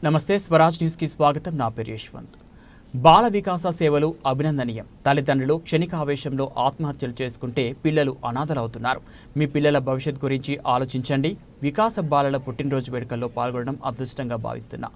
నమస్తే స్వరాజ్ న్యూస్ కి స్వాగతం. నా పేరు యశ్వంత్. బాల వికాస సేవలు అభినందనీయం. తల్లిదండ్రులు క్షణికావేశంలో ఆత్మహత్యలు చేసుకుంటే పిల్లలు అనాథలవుతున్నారు. మీ పిల్లల భవిష్యత్ గురించి ఆలోచించండి. వికాస బాలల పుట్టినరోజు వేడుకల్లో పాల్గొనడం అదృష్టంగా భావిస్తున్నా.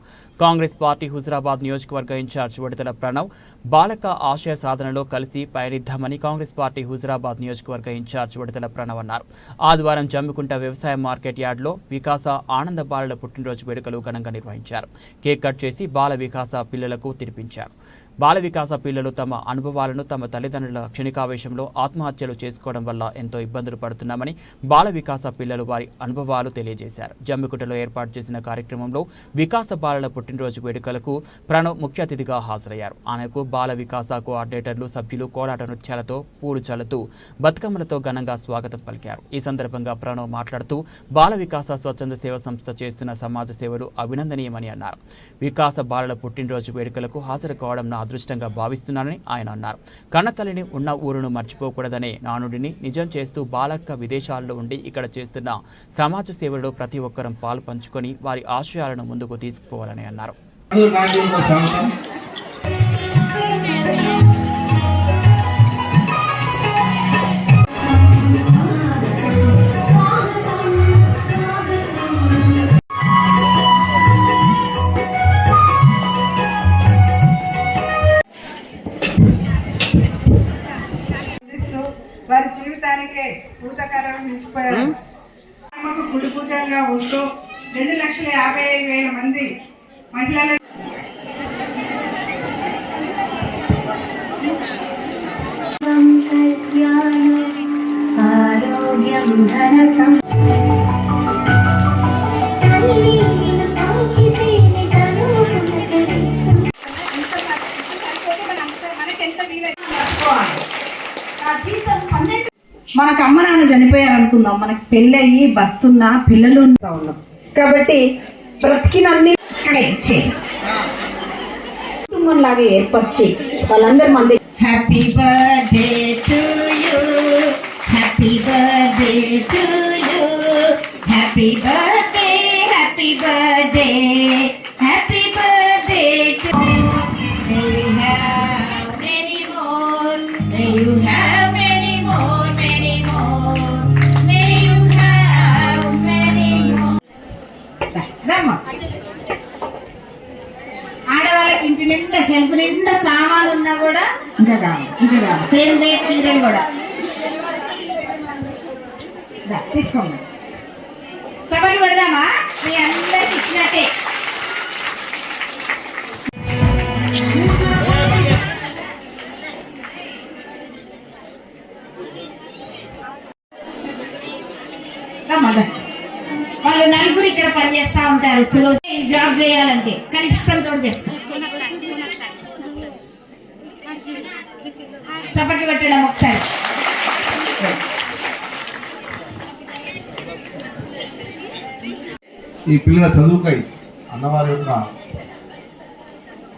కాంగ్రెస్ పార్టీ హుజురాబాద్ నియోజకవర్గ ఇన్ఛార్జ్ విడతల ప్రణవ్ బాలక ఆశయ సాధనలో కలిసి పయనిద్దామని కాంగ్రెస్ పార్టీ హుజురాబాద్ నియోజకవర్గ ఇన్ఛార్జ్ విడతల ప్రణవ్ అన్నారు. ఆదివారం జమ్మికుంట వ్యవసాయ మార్కెట్ యార్డ్లో వికాస ఆనంద బాలల పుట్టినరోజు వేడుకలు ఘనంగా నిర్వహించారు. కేక్ కట్ చేసి బాల వికాస పిల్లలకు తినిపించారు. బాల వికాస పిల్లలు తమ అనుభవాలను తమ తల్లిదండ్రుల క్షణికావేశంలో ఆత్మహత్యలు చేసుకోవడం వల్ల ఎంతో ఇబ్బందులు పడుతున్నామని బాల వికాస పిల్లలు వారి అనుభవాలు తెలియజేశారు. జమ్మికుంటలో ఏర్పాటు చేసిన కార్యక్రమంలో వికాస బాలల పుట్టినరోజు వేడుకలకు ప్రణవ్ ముఖ్య అతిథిగా హాజరయ్యారు. ఆయనకు బాల వికాస కోఆర్డినేటర్లు సభ్యులు కోలాట నృత్యాలతో పూలు చల్లుతూ బతుకమ్మలతో ఘనంగా స్వాగతం పలికారు. ఈ సందర్భంగా ప్రణవ్ మాట్లాడుతూ బాల వికాస స్వచ్ఛంద సేవ సంస్థ చేస్తున్న సమాజ సేవలు అభినందనీయమని అన్నారు. వికాస బాలల పుట్టినరోజు వేడుకలకు హాజరు కావడం నా అదృష్టంగా భావిస్తున్నానని ఆయన అన్నారు. కన్నతల్లిని ఉన్న ఊరును మర్చిపోకూడదనే నానుడిని నిజం చేస్తూ బాలక్క విదేశాల్లో ఉండి ఇక్కడ చేస్తున్న సమాజ సేవలో ప్రతి ఒక్కరం పాలు పంచుకొని వారి ఆశయాలను ముందుకు తీసుకుపోవాలని అన్నారు. వారి జీవితానికే భూతకారం నిలిచిపోయారు. గుడి పూజగా ఉంటూ 2,55,000 మంది మహిళలు మనకు అమ్మ నాన్న చనిపోయారు అనుకుందాం, మనకి పెళ్ళయ్యి భర్తున్న పిల్లలు ఉన్నాం కాబట్టి బ్రతికినన్ని కుటుంబం లాగా ఏర్పరిచి వాళ్ళందరూ మంది happy birthday to you, happy birthday to you, happy birthday, happy birthday, happy birthday to May you have many more, May you have many more, many more, May you have many more. ఆడవాళ్ళకి ఇంటి నిండా shelf నిండా సామాన్లు ఉన్నా కూడా ఇంకా కాదు same day చీరలు కూడా తీసుకోండి. చపటి పెడదామా? మీ అందరికి ఇచ్చినట్టే. వాళ్ళు నలుగురు ఇక్కడ పనిచేస్తా ఉంటారు. సులో జాబ్ చేయాలంటే కానీ ఇష్టంతో చేస్తారు. చప్పట్లు పెట్టడం ఒకసారి. ఈ పిల్లల చదువుకై అన్నవారి యొక్క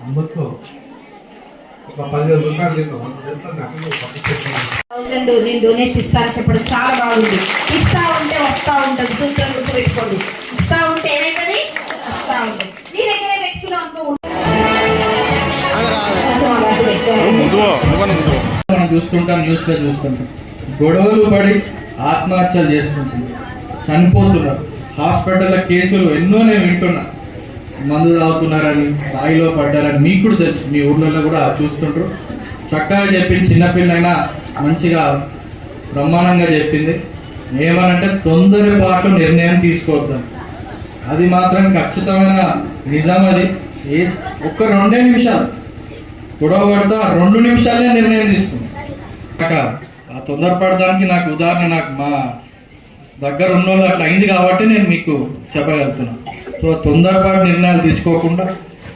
అనుమతితో ఒక 10,000 రూపాయలు నేను డొనేషన్ ఇస్తాను చెప్పడం చాలా బాగుంది. ఇస్తా ఉంటే వస్తా ఉంటుంది. సూత్రం గుర్తు పెట్టుకోండి. ఇస్తా ఉంటే ఏమైతుంది? వస్తా ఉంటుంది. నీ దగ్గరే పెట్టుకున్నాం మనం చూస్తుంటాం, న్యూస్ లో చూస్తుంటాం. గొడవలు పడి ఆత్మహత్యలు చేసుకుంటున్నారు, చనిపోతున్నారు. హాస్పిటల్లో కేసులు ఎన్నో నేను వింటున్నా. మందు తాగుతున్నారని, స్థాయిలో పడ్డారని మీకు కూడా తెలుసు. మీ ఊర్లలో కూడా చూస్తుంటారు. చక్కగా చెప్పింది. చిన్నపిల్లైనా మంచిగా బ్రహ్మాండంగా చెప్పింది. ఏమనంటే తొందరపాటు నిర్ణయం తీసుకోవద్దాం. అది మాత్రం ఖచ్చితమైన నిజం. అది ఒక్క 2 నిమిషాలు గొడవ పడతా 2 నిమిషాలే నిర్ణయం తీసుకున్నాం. ఆ తొందరపడడానికి నాకు ఉదాహరణ నాకు మా దగ్గర ఉన్న వాళ్ళు అట్లా అయింది కాబట్టి నేను మీకు చెప్పగలుగుతున్నాను. సో తొందరపాటు నిర్ణయాలు తీసుకోకుండా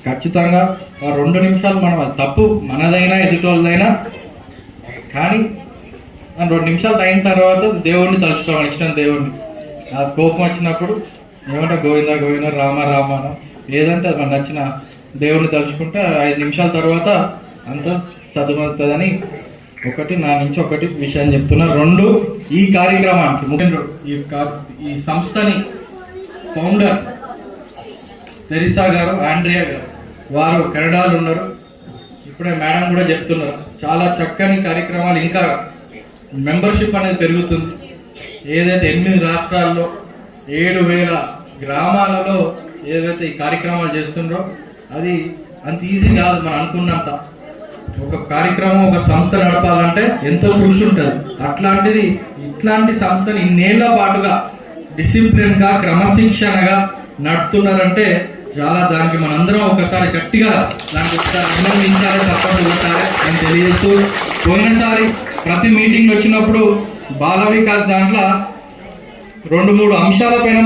ఖచ్చితంగా ఆ 2 నిమిషాలు మనం తప్పు మనదైనా ఎదుటోళ్ళదైనా కానీ 2 నిమిషాలు అయిన తర్వాత దేవుడిని తలుచుకోవాలి. ఇష్టం దేవుడిని. ఆ కోపం వచ్చినప్పుడు ఏమంటే గోవింద గోవింద రామ రామాన ఏదంటే అది మనకు నచ్చిన దేవుడిని తలుచుకుంటే 5 నిమిషాల తర్వాత అంత సదుమవుతుందని ఒకటి నా నుంచి ఒకటి విషయం చెప్తున్నా. 2 ఈ కార్యక్రమానికి ముఖ్యంగా ఈ సంస్థని ఫౌండర్ తెరిసా గారు, ఆండ్రియా గారు, వారు కెనడాలో ఉన్నారు. ఇప్పుడే మేడం కూడా చెప్తున్నారు, చాలా చక్కని కార్యక్రమాలు, ఇంకా మెంబర్షిప్ అనేది పెరుగుతుంది. ఏదైతే 8 రాష్ట్రాల్లో 7,000 గ్రామాలలో ఏదైతే ఈ కార్యక్రమాలు చేస్తుండ్రో అది అంత ఈజీ కాదు. మనం అనుకున్నంత ఒక కార్యక్రమం, ఒక సంస్థ నడపాలంటే ఎంతో కృషి ఉంటుంది. అట్లాంటిది ఇట్లాంటి సంస్థని ఇన్నేళ్ల పాటుగా డిసిప్లిన్గా, క్రమశిక్షణగా నడుపుతున్నారంటే చాలా, దానికి మనందరం ఒకసారి గట్టిగా దానికి ఒకసారి అభినందించాలి, చప్పట్లు కొట్టాలి అని తెలియజేస్తూ, పోయినసారి ప్రతి మీటింగ్ వచ్చినప్పుడు బాల వికాస్ దాంట్లో 2-3 అంశాలపైన